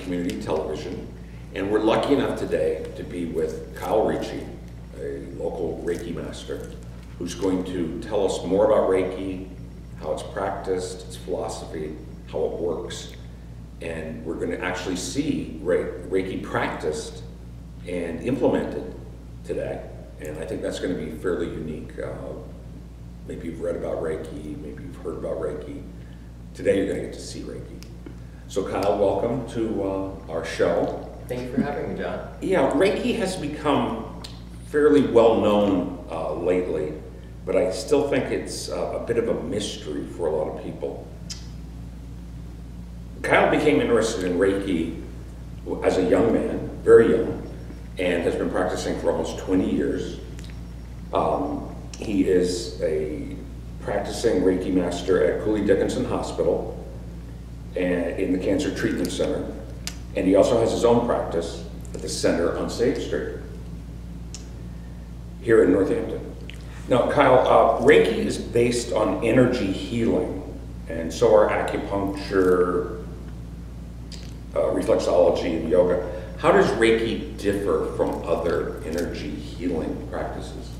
community television. And we're lucky enough today to be with Kyle Ricci, a local Reiki master, who's going to tell us more about Reiki, how it's practiced, its philosophy, how it works. And we're going to actually see Reiki practiced and implemented today. And I think that's going to be fairly unique. Maybe you've read about Reiki, maybe you've heard about Reiki. Today you're going to get to see Reiki. So Kyle, welcome to our show. Thank you for having me, John. Yeah, Reiki has become fairly well known lately, but I still think it's a bit of a mystery for a lot of people. Kyle became interested in Reiki as a young man, very young, and has been practicing for almost 20 years. He is a practicing Reiki master at Cooley Dickinson Hospital and in the Cancer Treatment Center. And he also has his own practice at the center on State Street here in Northampton. Now, Kyle, Reiki is based on energy healing, and so are acupuncture, reflexology, and yoga. How does Reiki differ from other energy healing practices?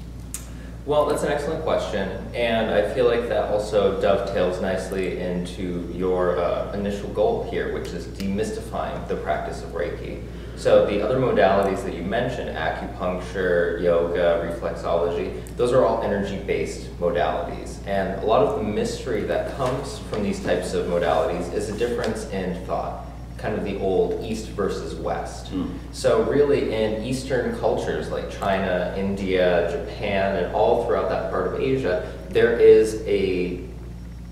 Well, that's an excellent question, and I feel like that also dovetails nicely into your initial goal here, which is demystifying the practice of Reiki. So the other modalities that you mentioned, acupuncture, yoga, reflexology, those are all energy-based modalities. And a lot of the mystery that comes from these types of modalities is a difference in thought, kind of the old East versus West. So really in Eastern cultures like China, India, Japan, and all throughout that part of Asia, there is a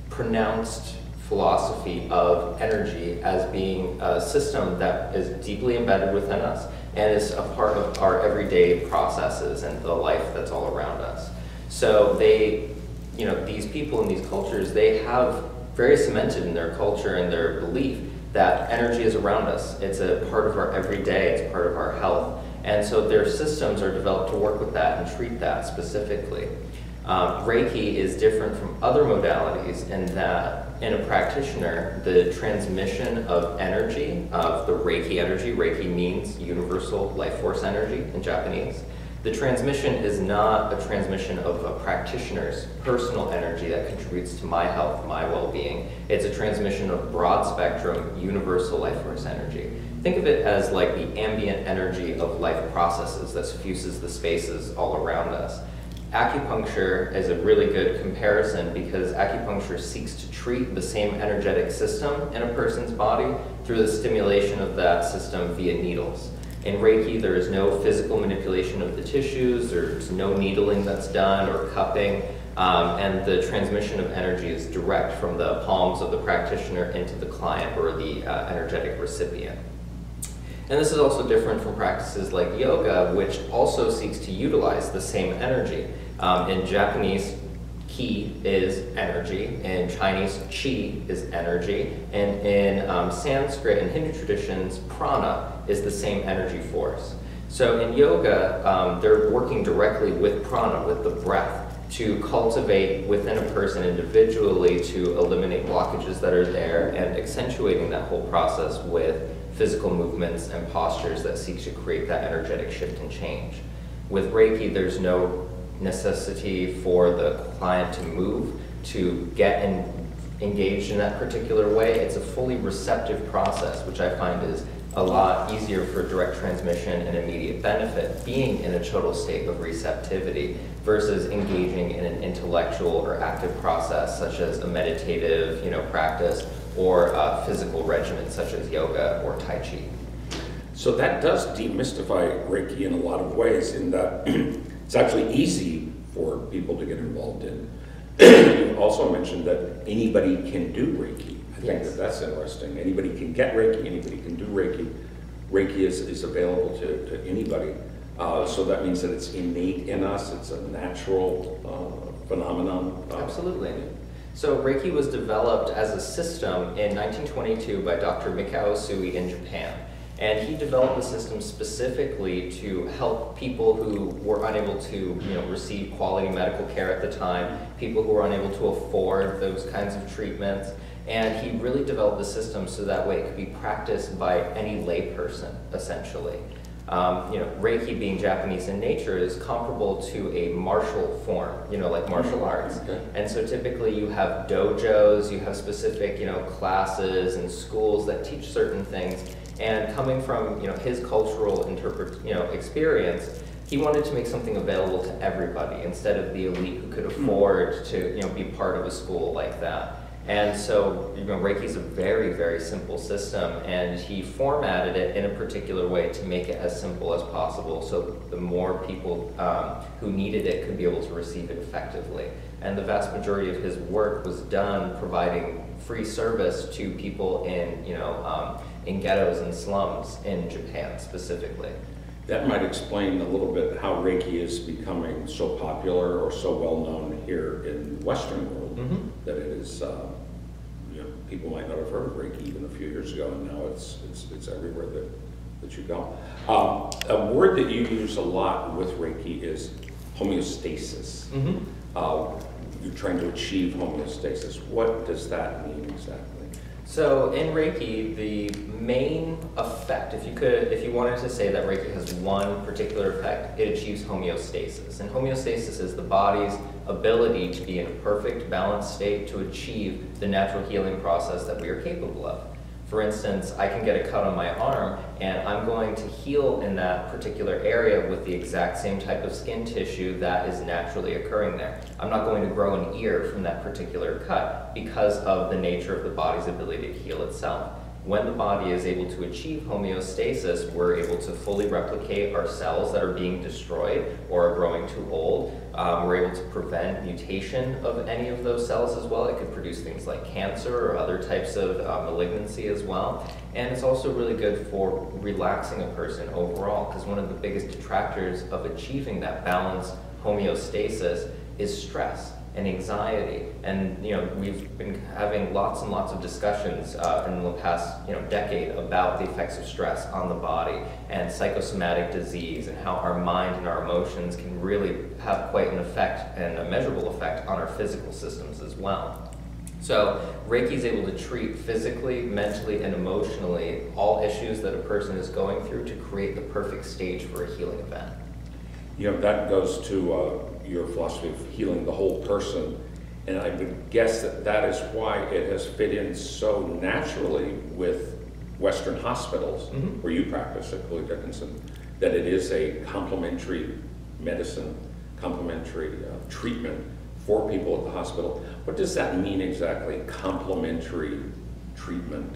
pronounced philosophy of energy as being a system that is deeply embedded within us and is a part of our everyday processes and the life that's all around us. So they, these people in these cultures, they have very cemented in their culture and their belief that energy is around us. It's a part of our everyday, it's part of our health. And so their systems are developed to work with that and treat that specifically. Reiki is different from other modalities in that in a practitioner, the transmission of energy, of the Reiki energy, Reiki means universal life force energy in Japanese. The transmission is not a transmission of a practitioner's personal energy that contributes to my health, my well-being. It's a transmission of broad spectrum, universal life force energy. Think of it as like the ambient energy of life processes that suffuses the spaces all around us. Acupuncture is a really good comparison because acupuncture seeks to treat the same energetic system in a person's body through the stimulation of that system via needles. In Reiki, there is no physical manipulation of the tissues, there's no needling that's done or cupping, and the transmission of energy is direct from the palms of the practitioner into the client or the energetic recipient. And this is also different from practices like yoga, which also seeks to utilize the same energy. In Japanese, Ki is energy, in Chinese, Chi is energy, and in Sanskrit and Hindu traditions, prana is the same energy force. So in yoga, they're working directly with prana, with the breath, to cultivate within a person individually to eliminate blockages that are there and accentuating that whole process with physical movements and postures that seek to create that energetic shift and change. With Reiki, there's no necessity for the client to move, to get engaged in that particular way. It's a fully receptive process, which I find is a lot easier for direct transmission and immediate benefit, being in a total state of receptivity versus engaging in an intellectual or active process such as a meditative practice or a physical regimen such as yoga or Tai Chi. So that does demystify Reiki in a lot of ways in that it's actually easy for people to get involved in. You also mentioned that anybody can do Reiki. I think that's interesting. Anybody can get Reiki, anybody can do Reiki. Reiki is available to anybody. So that means that it's innate in us, it's a natural phenomenon. Absolutely. So Reiki was developed as a system in 1922 by Dr. Mikao Usui in Japan. And he developed the system specifically to help people who were unable to receive quality medical care at the time, people who were unable to afford those kinds of treatments. And he really developed the system so that way it could be practiced by any layperson, essentially. You know, Reiki, being Japanese in nature, is comparable to a martial form, you know, like martial arts. Okay. And so typically you have dojos, you have specific, you know, classes and schools that teach certain things. And coming from, you know, his cultural experience, he wanted to make something available to everybody instead of the elite who could afford to, you know, be part of a school like that. And so, you know, Reiki is a very, very simple system, and he formatted it in a particular way to make it as simple as possible, so the more people who needed it could be able to receive it effectively. And the vast majority of his work was done providing free service to people in, you know, in ghettos and slums in Japan specifically. That might explain a little bit how Reiki is becoming so popular or so well known here in the Western world, that it is, you know, people might not have heard of Reiki even a few years ago, and now it's everywhere that you go. A word that you use a lot with Reiki is homeostasis. You're trying to achieve homeostasis. What does that mean exactly? So in Reiki, the main effect, if you wanted to say that Reiki has one particular effect, it achieves homeostasis. And homeostasis is the body's ability to be in a perfect, balanced state to achieve the natural healing process that we are capable of. For instance, I can get a cut on my arm, and I'm going to heal in that particular area with the exact same type of skin tissue that is naturally occurring there. I'm not going to grow an ear from that particular cut because of the nature of the body's ability to heal itself. When the body is able to achieve homeostasis, we're able to fully replicate our cells that are being destroyed or are growing too old. We're able to prevent mutation of any of those cells as well. It could produce things like cancer or other types of malignancy as well. And it's also really good for relaxing a person overall, because one of the biggest detractors of achieving that balanced homeostasis is stress and anxiety. And, you know, we've been having lots and lots of discussions in the past, you know, decade about the effects of stress on the body and psychosomatic disease, and how our mind and our emotions can really have quite an effect and a measurable effect on our physical systems as well. So Reiki is able to treat physically, mentally, and emotionally all issues that a person is going through to create the perfect stage for a healing event. You know, that goes to your philosophy of healing the whole person, and I would guess that that is why it has fit in so naturally with Western hospitals, where you practice at Cooley Dickinson, that it is a complementary medicine, complementary treatment for people at the hospital. What does that mean exactly, complementary treatment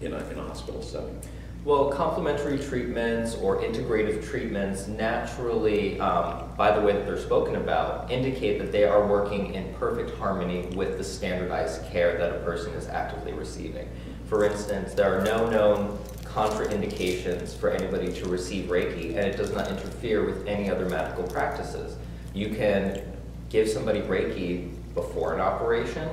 in a hospital setting? Well, complementary treatments or integrative treatments naturally, by the way that they're spoken about, indicate that they are working in perfect harmony with the standardized care that a person is actively receiving. For instance, there are no known contraindications for anybody to receive Reiki, and it does not interfere with any other medical practices. You can give somebody Reiki before an operation,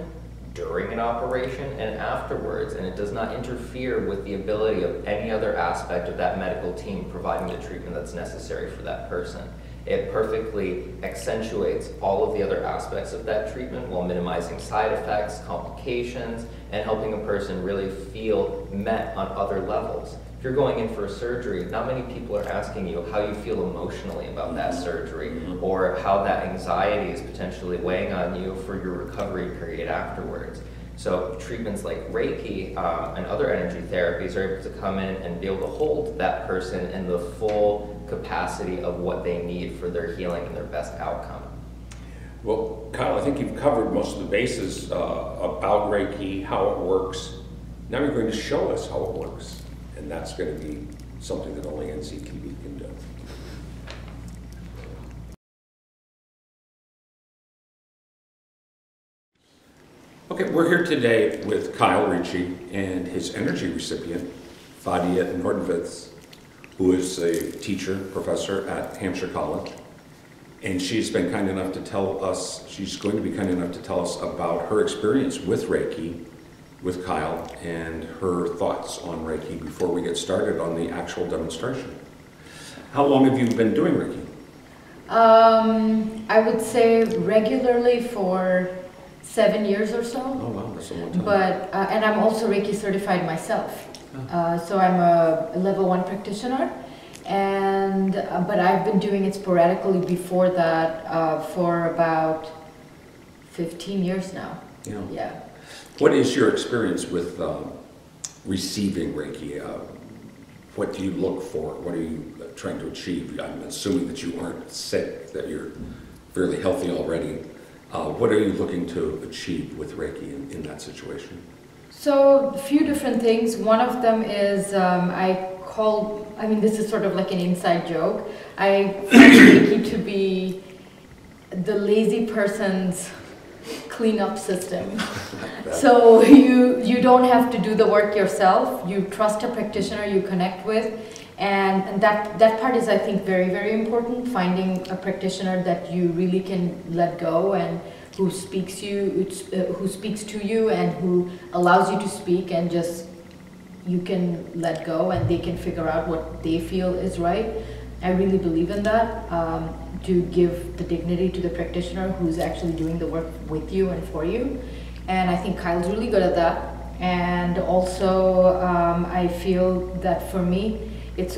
during an operation, and afterwards, and it does not interfere with the ability of any other aspect of that medical team providing the treatment that's necessary for that person. It perfectly accentuates all of the other aspects of that treatment while minimizing side effects, complications, and helping a person really feel met on other levels. If you're going in for a surgery, not many people are asking you how you feel emotionally about that surgery, or how that anxiety is potentially weighing on you for your recovery period afterwards. So treatments like Reiki and other energy therapies are able to come in and be able to hold that person in the full capacity of what they need for their healing and their best outcome. Well, Kyle, I think you've covered most of the bases about Reiki, how it works. Now you're going to show us how it works. And that's going to be something that only NCTV can do. Okay, we're here today with Kyle Ricci and his energy recipient, Fadia Nordtveit, who is a teacher, professor at Hampshire College. And she's been kind enough to tell us, she's going to be kind enough to tell us about her experience with Reiki, with Kyle, and her thoughts on Reiki before we get started on the actual demonstration. How long have you been doing Reiki? I would say regularly for 7 years or so. Oh wow, That's a long time. But, and I'm also Reiki certified myself. So I'm a level 1 practitioner. And, but I've been doing it sporadically before that for about 15 years now. Yeah. Yeah. What is your experience with receiving Reiki? What do you look for? What are you trying to achieve? I'm assuming that you aren't sick, that you're fairly healthy already. What are you looking to achieve with Reiki in that situation? So a few different things. One of them is I mean, this is sort of like an inside joke. I find Reiki to be the lazy person's cleanup system. So you don't have to do the work yourself. You trust a practitioner you connect with, and that part is, I think, very, very important. Finding a practitioner that you really can let go and who speaks to you and who allows you to speak, and just you can let go and they can figure out what they feel is right. I really believe in that, to give the dignity to the practitioner who's actually doing the work with you and for you. And I think Kyle's really good at that. And also, I feel that for me,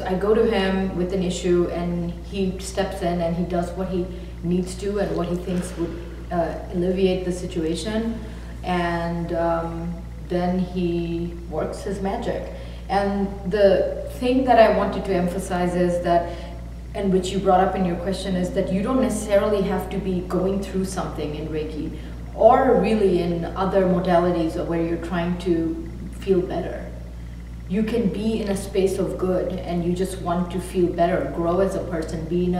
I go to him with an issue and he steps in and he does what he needs to and what he thinks would alleviate the situation. And then he works his magic. And the thing that I wanted to emphasize is that, and which you brought up in your question, is that you don't necessarily have to be going through something in Reiki or really in other modalities where you're trying to feel better. You can be in a space of good and you just want to feel better, grow as a person, you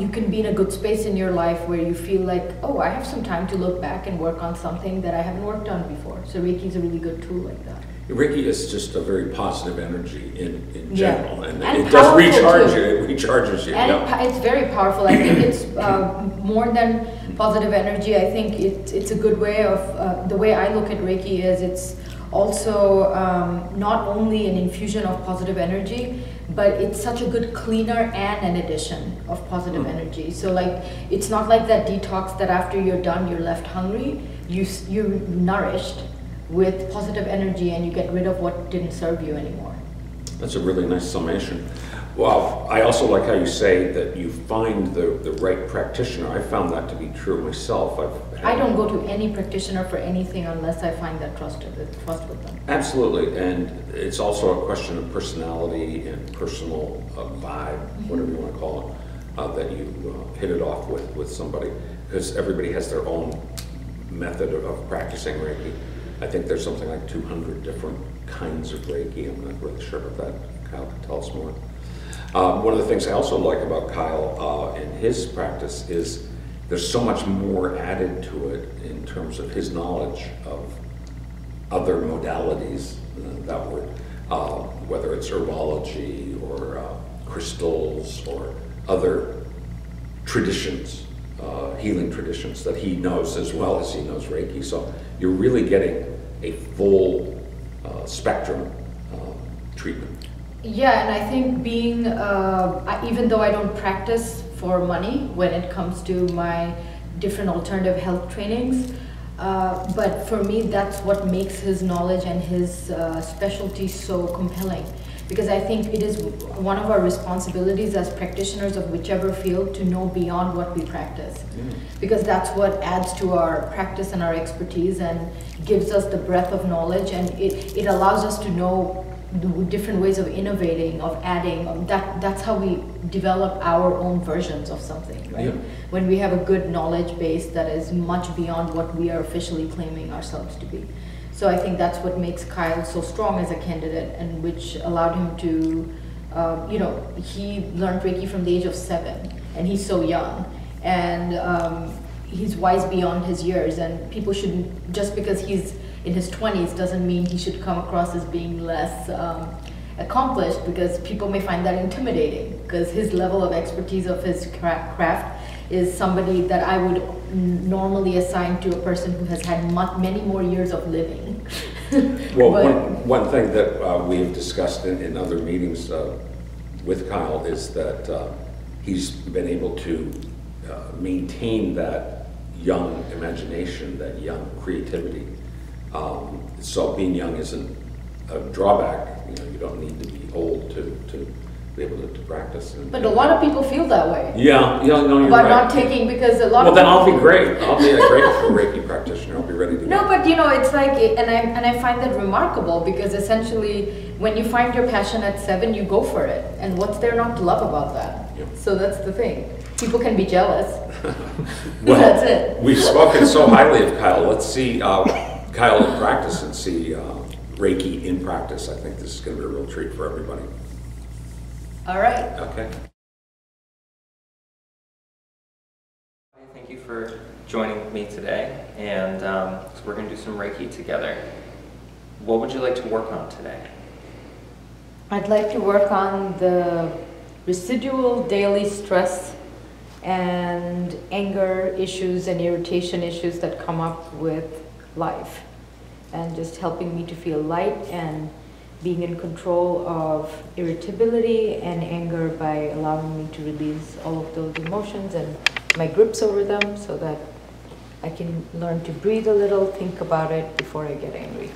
can be in a good space in your life where you feel like, oh, I have some time to look back and work on something that I haven't worked on before. So Reiki is a really good tool like that. Reiki is just a very positive energy in general, and it does recharge you. It recharges you. And it's very powerful. I think it's more than positive energy. I think it's a good way of, the way I look at Reiki is it's also not only an infusion of positive energy, but it's such a good cleaner and an addition of positive energy. So like, it's not like that detox that after you're done, you're left hungry. You're nourished with positive energy and you get rid of what didn't serve you anymore. That's a really nice summation. Well, I also like how you say that you find the right practitioner. I found that to be true myself. I don't go to any practitioner for anything unless I find that trust with them. Absolutely, and it's also a question of personality and personal vibe, whatever you want to call it, that you hit it off with somebody, because everybody has their own method of practicing Reiki. I think there's something like 200 different kinds of Reiki. I'm not really sure about that. Kyle can tell us more. One of the things I also like about Kyle and his practice is there's so much more added to it in terms of his knowledge of other modalities, that word, whether it's herbology or crystals or other traditions, healing traditions that he knows as well as he knows Reiki. So you're really getting a full spectrum treatment. Yeah, and I think being, even though I don't practice for money when it comes to my different alternative health trainings, but for me that's what makes his knowledge and his specialty so compelling. Because I think it is one of our responsibilities as practitioners of whichever field to know beyond what we practice. Because that's what adds to our practice and our expertise and gives us the breadth of knowledge, and it allows us to know the different ways of innovating, of adding. That's how we develop our own versions of something, right? Yeah. When we have a good knowledge base that is much beyond what we are officially claiming ourselves to be. So I think that's what makes Kyle so strong as a candidate, and which allowed him to, he learned Reiki from the age of 7, and he's so young, and he's wise beyond his years, and people shouldn't, just because he's in his 20s doesn't mean he should come across as being less accomplished, because people may find that intimidating, because his level of expertise of his craft is somebody that I would normally assign to a person who has had many more years of living. Well, one thing that we've discussed in other meetings with Kyle is that he's been able to maintain that young imagination, that young creativity. So being young isn't a drawback. You know, you don't need to be old to be able to practice. But a lot of people feel that way. Yeah, no, you're about right. not taking, because a lot Well, of then people, I'll be great. I'll be a great Reiki practitioner. I'll be ready to go. no, but you know, it's like, and I find that remarkable, because essentially, when you find your passion at 7, you go for it. And what's there not to love about that? Yeah. So that's the thing. People can be jealous. Well, that's it. We've spoken so highly of Kyle. Let's see Kyle in practice and see Reiki in practice. I think this is going to be a real treat for everybody. All right. Okay. Thank you for joining me today, and so we're going to do some Reiki together. What would you like to work on today? I'd like to work on the residual daily stress and anger issues and irritation issues that come up with life, and just helping me to feel light and being in control of irritability and anger by allowing me to release all of those emotions and my grips over them, so that I can learn to breathe a little, think about it before I get angry.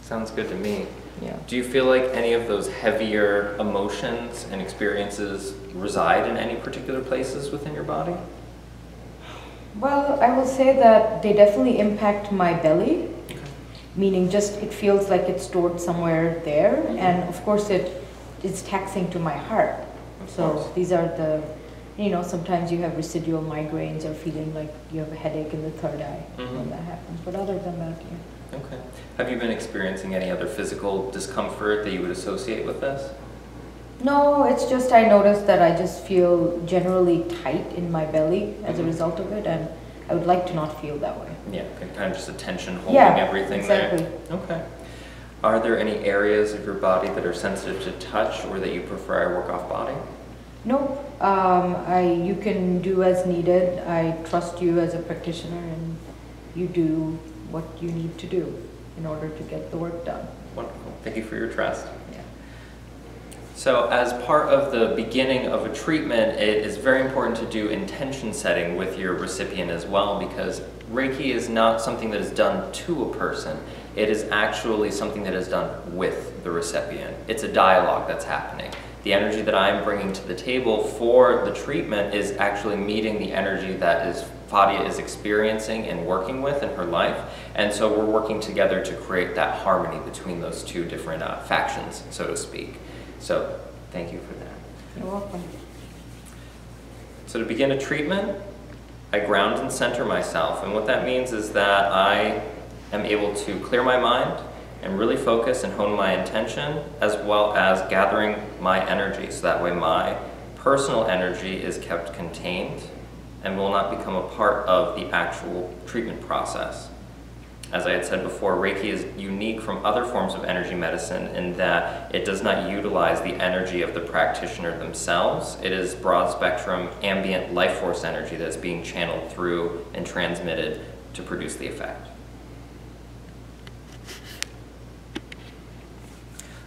Sounds good to me. Yeah. Do you feel like any of those heavier emotions and experiences reside in any particular places within your body? Well, I will say that they definitely impact my belly, meaning just it feels like it's stored somewhere there, and of course it's taxing to my heart. So these are the, you know, sometimes you have residual migraines or feeling like you have a headache in the third eye when that happens, but other than that, yeah. Okay. Have you been experiencing any other physical discomfort that you would associate with this? No, it's just I noticed that I just feel generally tight in my belly as a result of it, and I would like to not feel that way. Yeah, kind of just a tension holding everything exactly. there. Okay. Are there any areas of your body that are sensitive to touch, or that you prefer I work off body? Nope. You can do as needed. I trust you as a practitioner, and you do what you need to do in order to get the work done. Wonderful. Thank you for your trust. Yeah. So as part of the beginning of a treatment, it is very important to do intention setting with your recipient as well, because Reiki is not something that is done to a person. It is actually something that is done with the recipient. It's a dialogue that's happening. The energy that I'm bringing to the table for the treatment is actually meeting the energy that Fadia is experiencing and working with in her life. And so we're working together to create that harmony between those two different factions, so to speak. So thank you for that. You're welcome. So to begin a treatment, I ground and center myself. And what that means is that I am able to clear my mind and really focus and hone my intention, as well as gathering my energy. So that way my personal energy is kept contained and will not become a part of the actual treatment process. As I had said before, Reiki is unique from other forms of energy medicine in that it does not utilize the energy of the practitioner themselves. It is broad spectrum, ambient life force energy that's being channeled through and transmitted to produce the effect.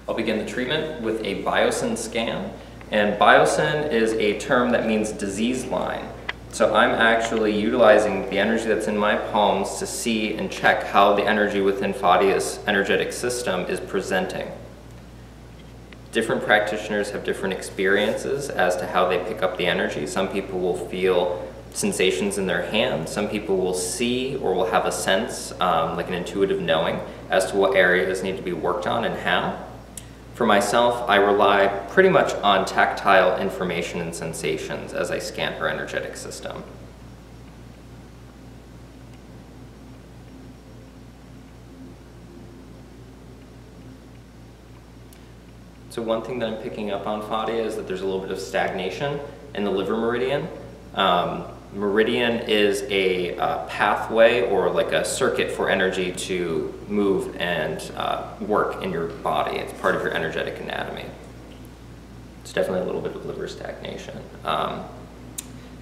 I'll begin the treatment with a biosyn scan. And biosyn is a term that means disease line. So I'm actually utilizing the energy that's in my palms to see and check how the energy within Fadia's energetic system is presenting. Different practitioners have different experiences as to how they pick up the energy. Some people will feel sensations in their hand. Some people will see or will have a sense, like an intuitive knowing, as to what areas need to be worked on and how. For myself, I rely pretty much on tactile information and sensations as I scan her energetic system. So one thing that I'm picking up on Fadia is that there's a little bit of stagnation in the liver meridian. Meridian is a pathway or like a circuit for energy to move and work in your body. It's part of your energetic anatomy. It's definitely a little bit of liver stagnation.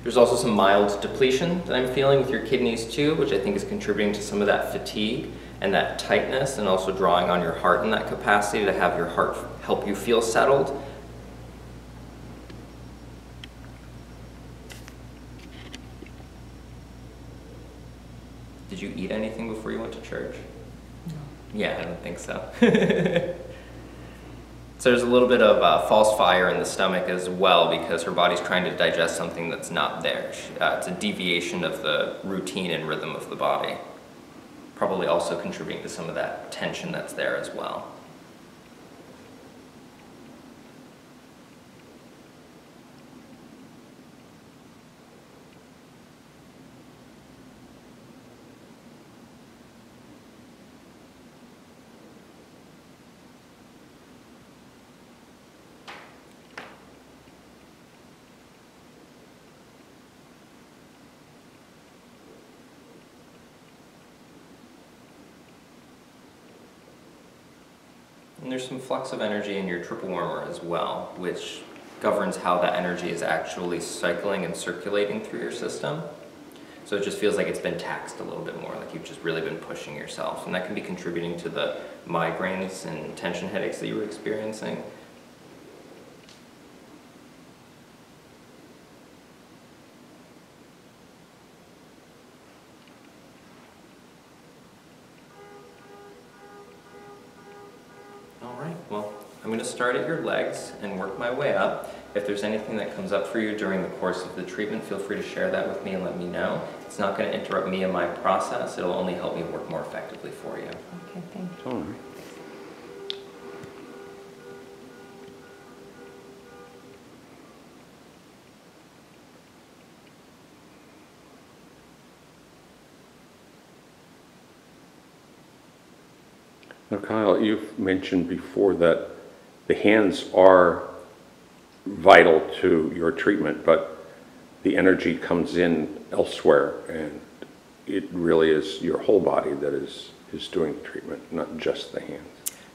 There's also some mild depletion that I'm feeling with your kidneys too, which I think is contributing to some of that fatigue and that tightness, and also drawing on your heart in that capacity to have your heart help you feel settled. Did you eat anything before you went to church? No. Yeah, I don't think so. So there's a little bit of false fire in the stomach as well, because her body's trying to digest something that's not there. It's a deviation of the routine and rhythm of the body. Probably also contributing to some of that tension that's there as well. And there's some flux of energy in your triple warmer as well, which governs how that energy is actually cycling and circulating through your system. So it just feels like it's been taxed a little bit more, like you've just really been pushing yourself. And that can be contributing to the migraines and tension headaches that you were experiencing. Well, I'm going to start at your legs and work my way up. If there's anything that comes up for you during the course of the treatment, feel free to share that with me and let me know. It's not going to interrupt me in my process. It'll only help me work more effectively for you. Okay, thank you. All right. Now, Kyle, you've mentioned before that the hands are vital to your treatment, but the energy comes in elsewhere, and it really is your whole body that is doing the treatment, not just the hands.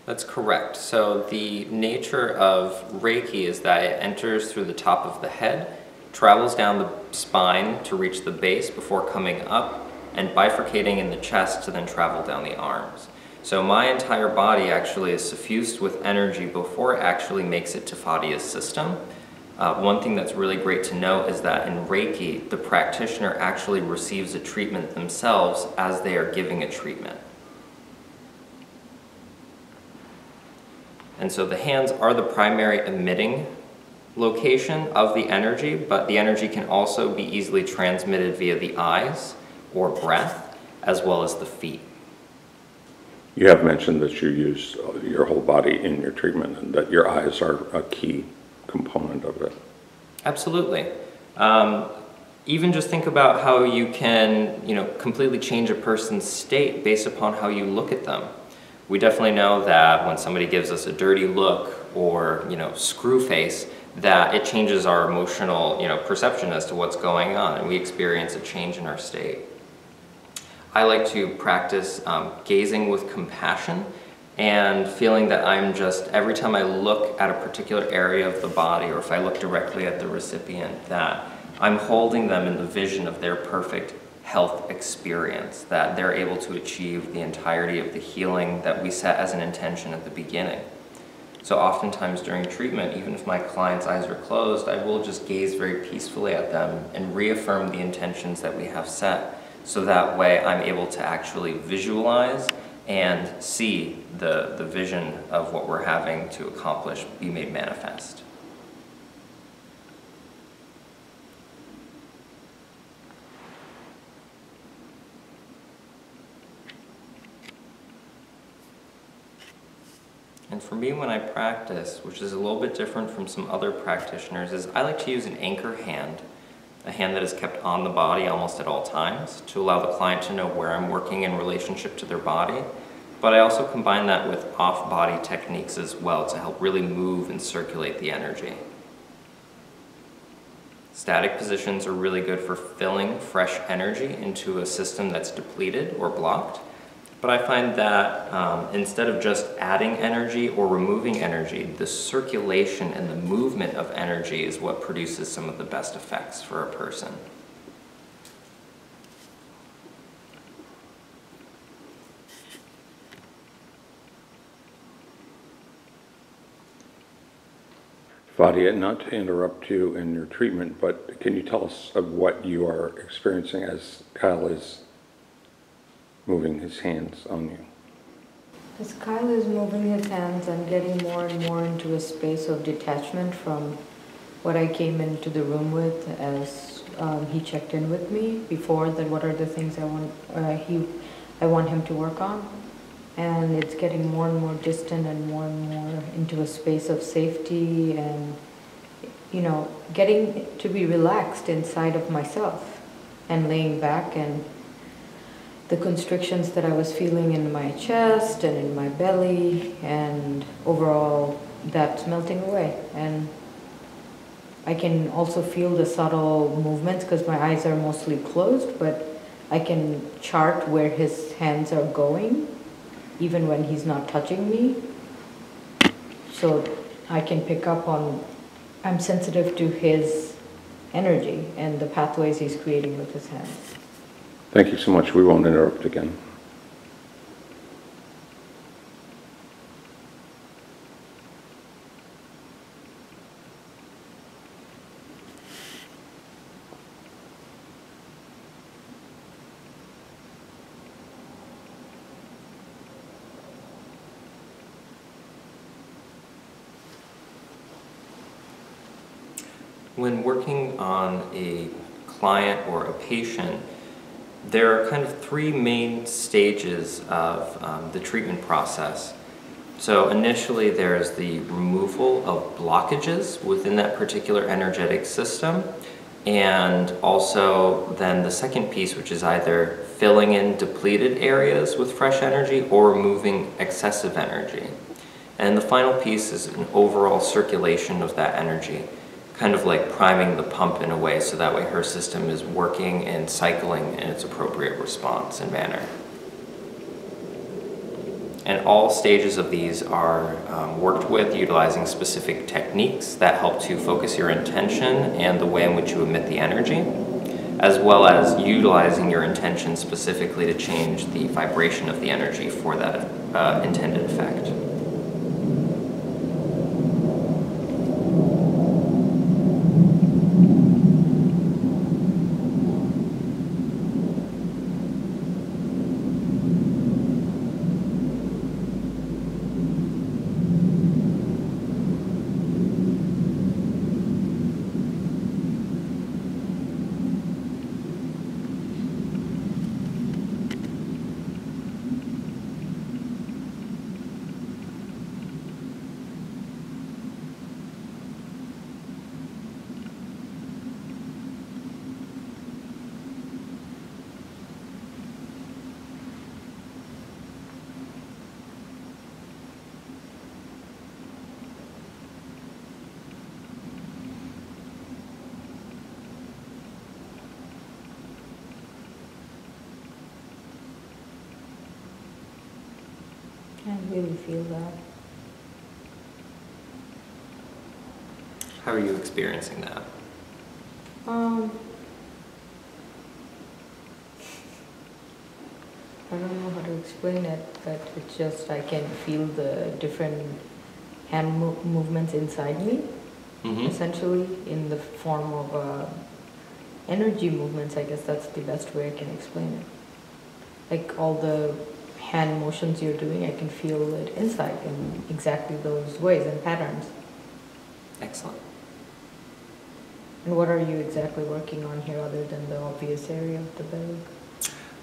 That's correct. So the nature of Reiki is that it enters through the top of the head, travels down the spine to reach the base before coming up, and bifurcating in the chest to then travel down the arms. So my entire body actually is suffused with energy before it actually makes it to Fadia's system. One thing that's really great to know is that in Reiki, the practitioner actually receives a treatment themselves as they are giving a treatment. And so the hands are the primary emitting location of the energy, but the energy can also be easily transmitted via the eyes or breath, as well as the feet. You have mentioned that you use your whole body in your treatment and that your eyes are a key component of it. Absolutely. Even just think about how you can, completely change a person's state based upon how you look at them. We definitely know that when somebody gives us a dirty look or, screw face, that it changes our emotional, perception as to what's going on, and we experience a change in our state. I like to practice gazing with compassion and feeling that I'm just, every time I look at a particular area of the body, or if I look directly at the recipient, that I'm holding them in the vision of their perfect health experience, that they're able to achieve the entirety of the healing that we set as an intention at the beginning. So oftentimes during treatment, even if my client's eyes are closed, I will just gaze very peacefully at them and reaffirm the intentions that we have set. So that way I'm able to actually visualize and see the vision of what we're having to accomplish be made manifest. And for me, when I practice, which is a little bit different from some other practitioners, is I like to use an anchor hand, a hand that is kept on the body almost at all times to allow the client to know where I'm working in relationship to their body. But I also combine that with off-body techniques as well to help really move and circulate the energy. Static positions are really good for filling fresh energy into a system that's depleted or blocked. But I find that instead of just adding energy or removing energy, the circulation and the movement of energy is what produces some of the best effects for a person. Fadia, not to interrupt you in your treatment, but can you tell us of what you are experiencing as Kyle is moving his hands on you. As Kyle is moving his hands, I'm getting more and more into a space of detachment from what I came into the room with as he checked in with me before, that what are the things I want him to work on. And it's getting more and more distant and more into a space of safety and, you know, getting to be relaxed inside of myself and laying back, and the constrictions that I was feeling in my chest and in my belly, and overall that's melting away. And I can also feel the subtle movements because my eyes are mostly closed, but I can chart where his hands are going even when he's not touching me. So I can pick up on, I'm sensitive to his energy and the pathways he's creating with his hands. Thank you so much. We won't interrupt again. When working on a client or a patient, there are kind of three main stages of the treatment process. So initially there's the removal of blockages within that particular energetic system, and also then the second piece, which is either filling in depleted areas with fresh energy or removing excessive energy. And the final piece is an overall circulation of that energy, kind of like priming the pump in a way, so that way her system is working and cycling in its appropriate response and manner. And all stages of these are worked with utilizing specific techniques that help to focus your intention and the way in which you emit the energy, as well as utilizing your intention specifically to change the vibration of the energy for that intended effect. I really feel that. How are you experiencing that? I don't know how to explain it, but it's just I can feel the different hand movements inside me, essentially in the form of energy movements. I guess that's the best way I can explain it. Like all the hand motions you're doing, I can feel it inside in exactly those ways and patterns. Excellent. And what are you exactly working on here other than the obvious area of the belly?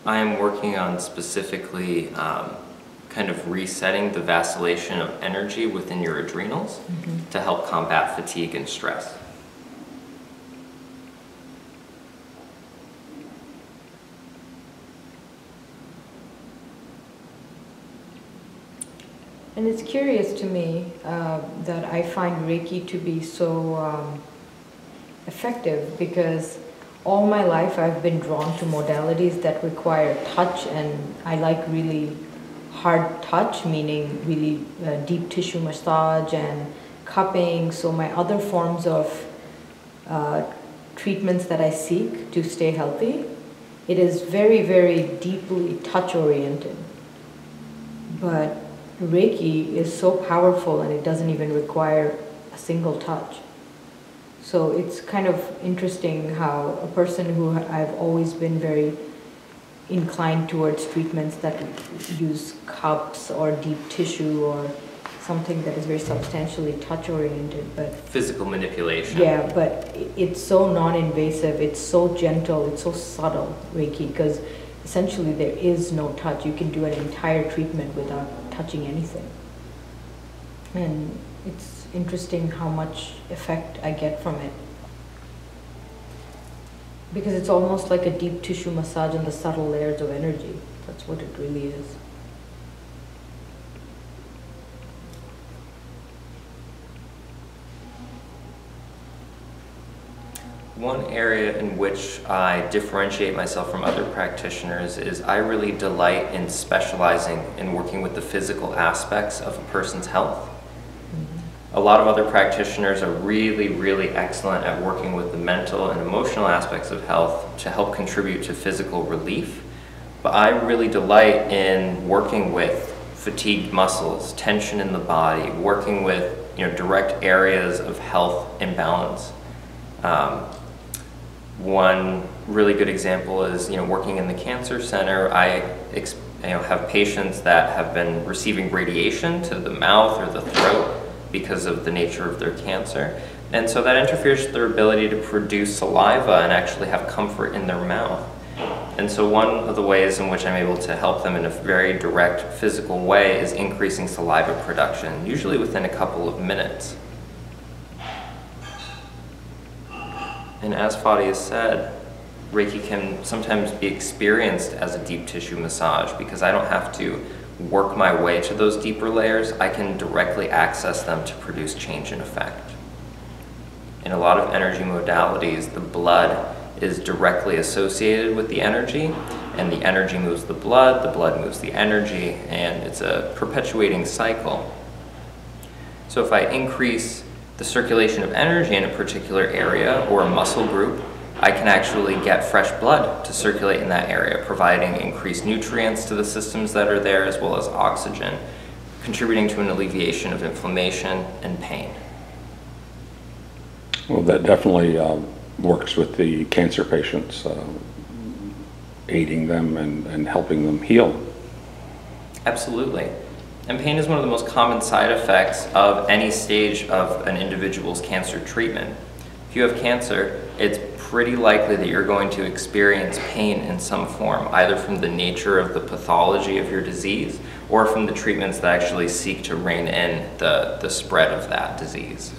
I am working on specifically kind of resetting the vacillation of energy within your adrenals to help combat fatigue and stress. And it's curious to me that I find Reiki to be so effective, because all my life I've been drawn to modalities that require touch, and I like really hard touch, meaning really deep tissue massage and cupping. So my other forms of treatments that I seek to stay healthy, it is very, very deeply touch oriented. But Reiki is so powerful and it doesn't even require a single touch. So it's kind of interesting how a person who I've always been very inclined towards treatments that use cups or deep tissue or something that is very substantially touch-oriented, but Physical manipulation. yeah, but it's so non-invasive, it's so gentle, it's so subtle, Reiki, because essentially there is no touch. You can do an entire treatment without touching anything. And it's interesting how much effect I get from it. Because it's almost like a deep tissue massage on the subtle layers of energy. That's what it really is. One area in which I differentiate myself from other practitioners is I really delight in specializing in working with the physical aspects of a person's health. A lot of other practitioners are really excellent at working with the mental and emotional aspects of health to help contribute to physical relief. But I really delight in working with fatigued muscles, tension in the body, working with direct areas of health imbalance. One really good example is working in the cancer center. I have patients that have been receiving radiation to the mouth or the throat because of the nature of their cancer. And so that interferes with their ability to produce saliva and actually have comfort in their mouth. And so one of the ways in which I'm able to help them in a very direct physical way is increasing saliva production, usually within a couple of minutes. And as Fadia said, Reiki can sometimes be experienced as a deep tissue massage because I don't have to work my way to those deeper layers. I can directly access them to produce change in effect. In a lot of energy modalities, the blood is directly associated with the energy, and the energy moves the blood moves the energy, and it's a perpetuating cycle. So if I increase the circulation of energy in a particular area or a muscle group, I can actually get fresh blood to circulate in that area, providing increased nutrients to the systems that are there as well as oxygen, contributing to an alleviation of inflammation and pain. Well, that definitely works with the cancer patients, aiding them and helping them heal. Absolutely. And pain is one of the most common side effects of any stage of an individual's cancer treatment. If you have cancer, it's pretty likely that you're going to experience pain in some form, either from the nature of the pathology of your disease or from the treatments that actually seek to rein in the spread of that disease.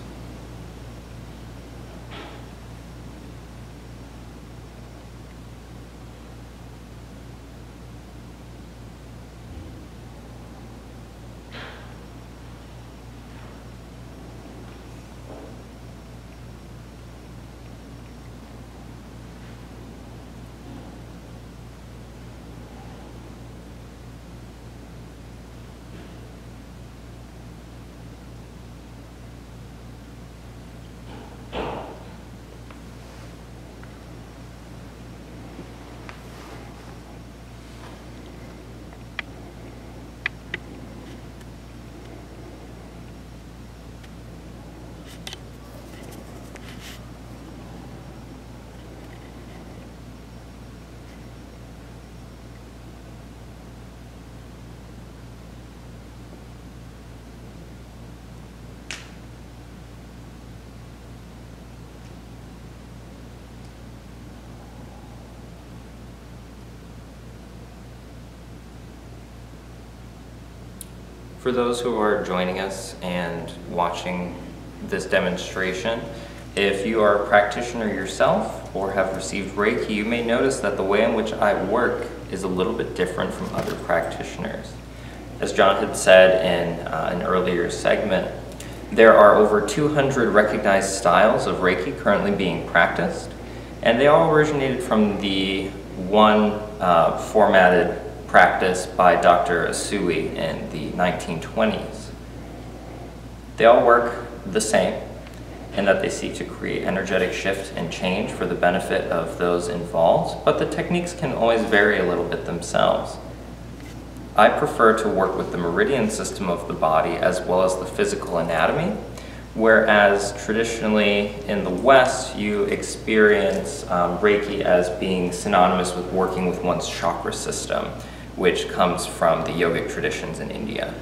For those who are joining us and watching this demonstration, if you are a practitioner yourself or have received Reiki, you may notice that the way in which I work is a little bit different from other practitioners. As John had said in an earlier segment, there are over 200 recognized styles of Reiki currently being practiced, and they all originated from the one formatted practice by Dr. Asui in the 1920s. They all work the same in that they seek to create energetic shift and change for the benefit of those involved, but the techniques can always vary a little bit themselves. I prefer to work with the meridian system of the body as well as the physical anatomy, Whereas traditionally in the West, you experience Reiki as being synonymous with working with one's chakra system, which comes from the yogic traditions in India.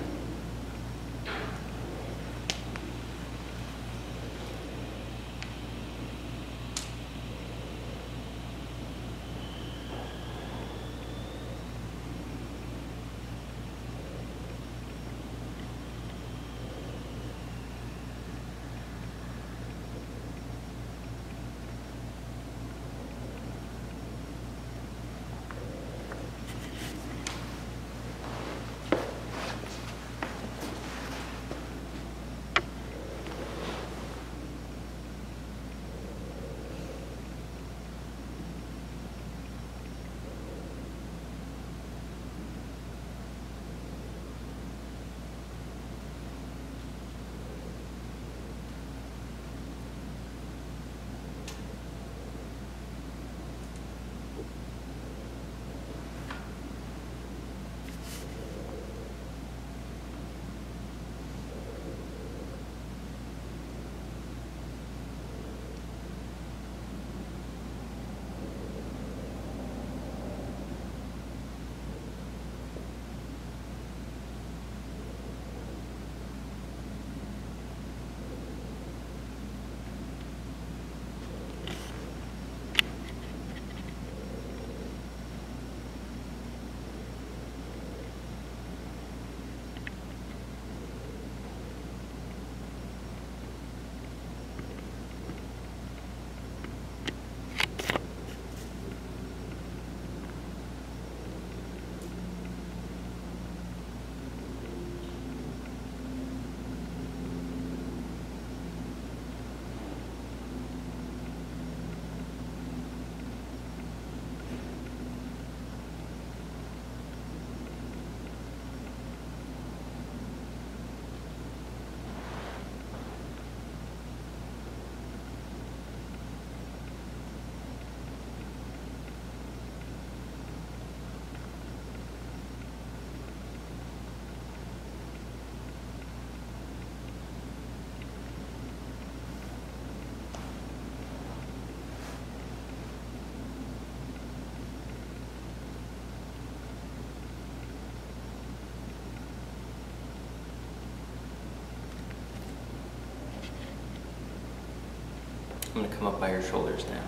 I'm going to come up by your shoulders now.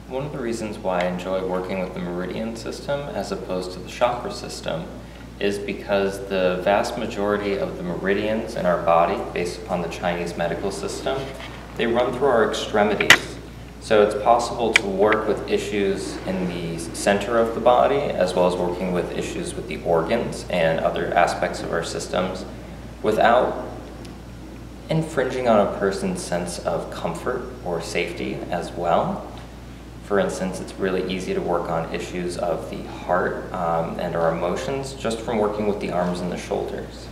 One of the reasons why I enjoy working with the meridian system as opposed to the chakra system is because the vast majority of the meridians in our body, based upon the Chinese medical system, they run through our extremities. So it's possible to work with issues in the center of the body, as well as working with issues with the organs and other aspects of our systems, without infringing on a person's sense of comfort or safety as well. For instance, it's really easy to work on issues of the heart and our emotions just from working with the arms and the shoulders.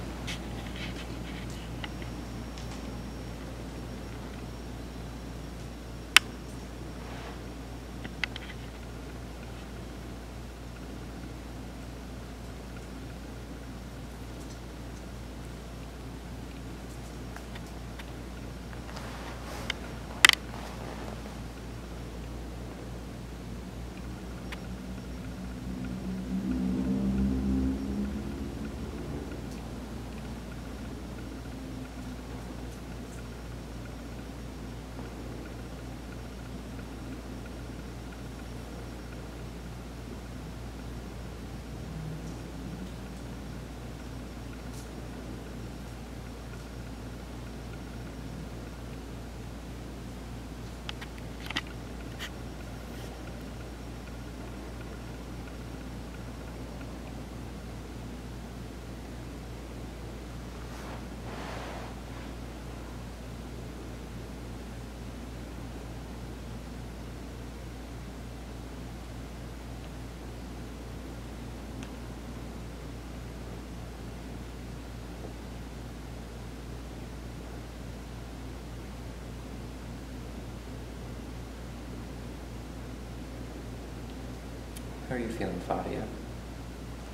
are you feeling, Fadia?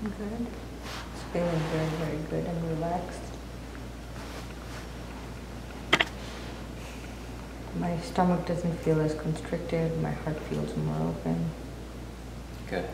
Good. It's feeling very, very good and relaxed. My stomach doesn't feel as constricted. My heart feels more open. Good.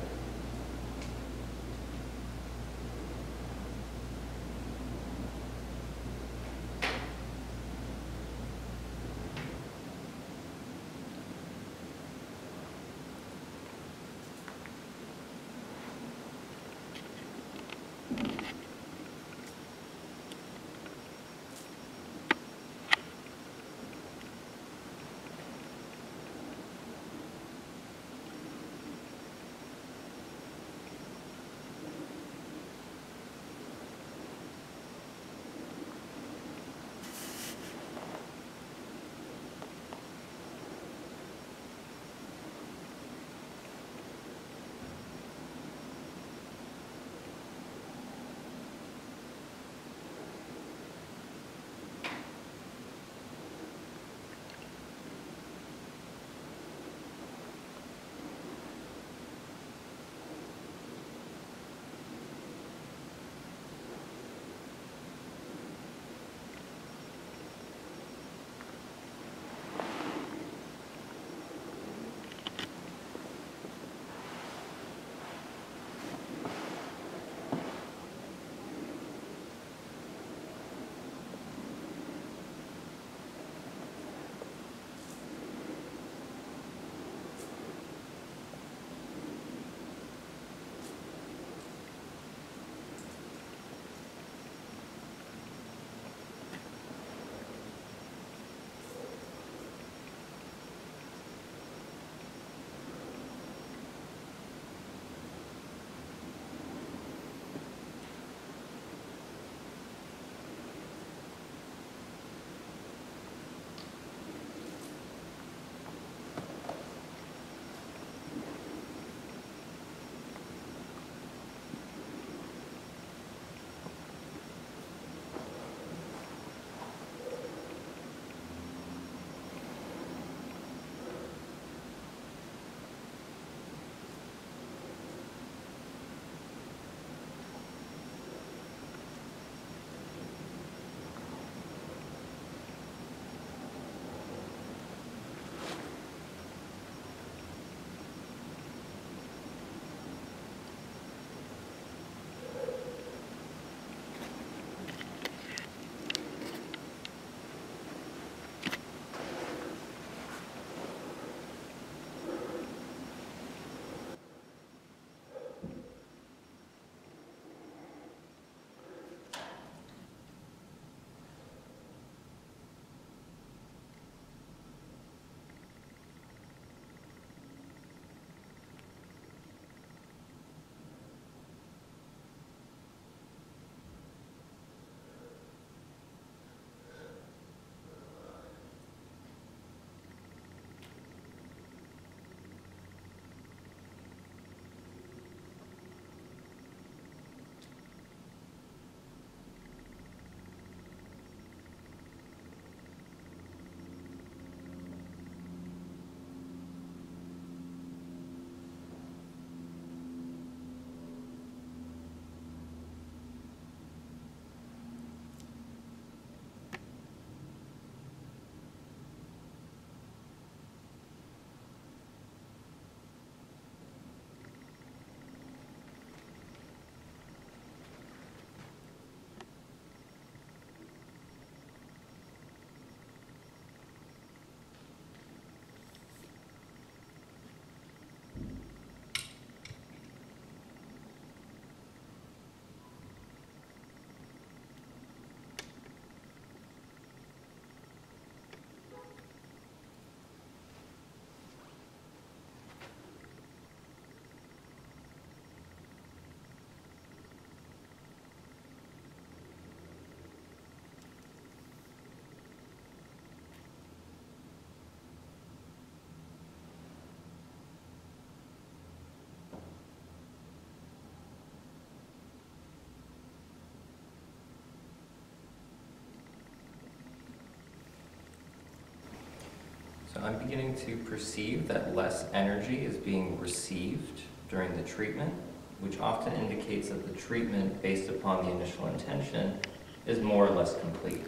So I'm beginning to perceive that less energy is being received during the treatment, which often indicates that the treatment based upon the initial intention is more or less complete.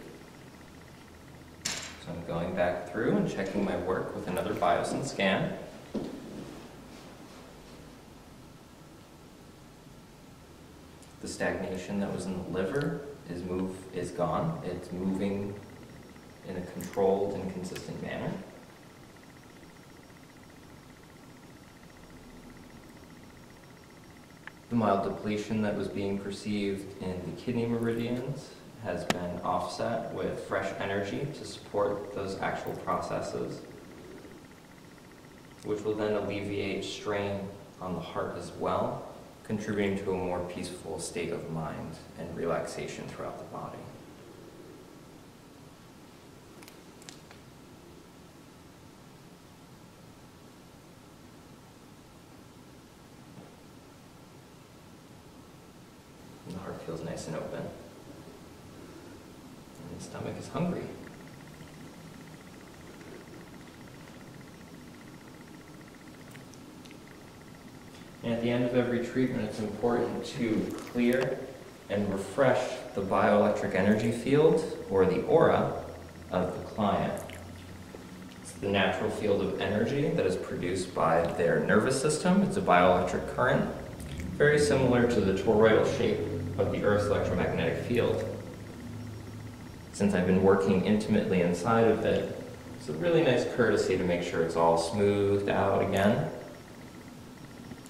So I'm going back through and checking my work with another biosyn scan. The stagnation that was in the liver is gone. It's moving in a controlled and consistent manner. The mild depletion that was being perceived in the kidney meridians has been offset with fresh energy to support those actual processes, which will then alleviate strain on the heart as well, contributing to a more peaceful state of mind and relaxation throughout the body. And the heart feels nice and open. And the stomach is hungry. And at the end of every treatment, it's important to clear and refresh the bioelectric energy field, or the aura, of the client. It's the natural field of energy that is produced by their nervous system. It's a bioelectric current, very similar to the toroidal shape of the Earth's electromagnetic field. Since I've been working intimately inside of it, it's a really nice courtesy to make sure it's all smoothed out again.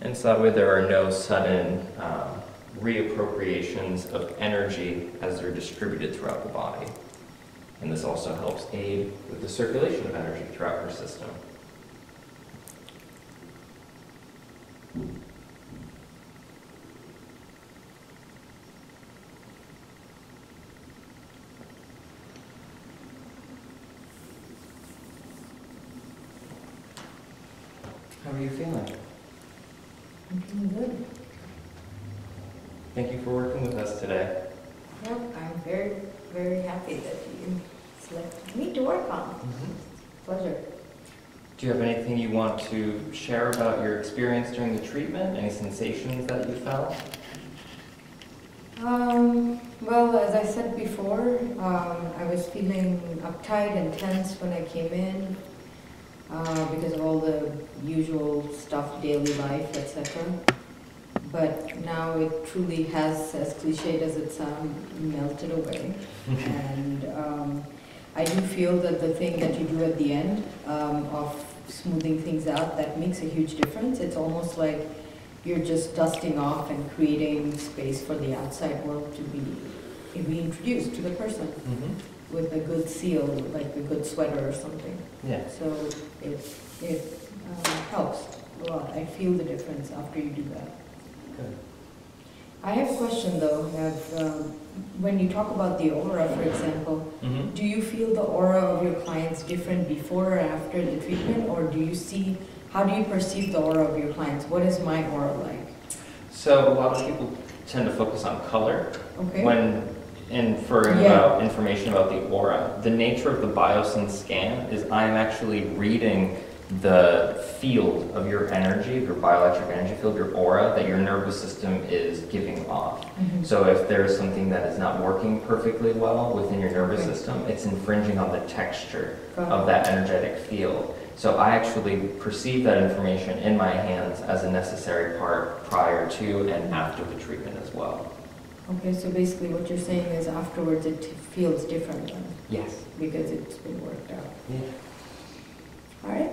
And so that way there are no sudden reappropriations of energy as they're distributed throughout the body. And this also helps aid with the circulation of energy throughout your system. How are you feeling? I'm feeling good. Thank you for working with us today. Yep, I'm very, very happy that you selected me to work on. Pleasure. Do you have anything you want to share about your experience during the treatment? Any sensations that you felt? Well, as I said before, I was feeling uptight and tense when I came in because of all the usual stuff, daily life, etc. But now it truly has, as cliched as it sounds, melted away. And I do feel that the thing that you do at the end of smoothing things out, that makes a huge difference. It's almost like you're just dusting off and creating space for the outside world to be reintroduced to the person with a good seal, like a good sweater or something. Yeah. So it helps a lot. I feel the difference after you do that. Good. I have a question though. When you talk about the aura, for example, do you feel the aura of your clients different before or after the treatment, or how do you perceive the aura of your clients? What is my aura like? So a lot of people tend to focus on color Okay. when inferring about information about the aura. The nature of the biosyn scan is I'm actually reading the field of your energy, your bioelectric energy field, your aura, that your nervous system is giving off. So if there's something that is not working perfectly well within your nervous system, it's infringing on the texture of that energetic field. So I actually perceive that information in my hands as a necessary part prior to and after the treatment as well. Okay, so basically what you're saying is afterwards it feels different then? Yes. Because it's been worked out. Yeah. All right.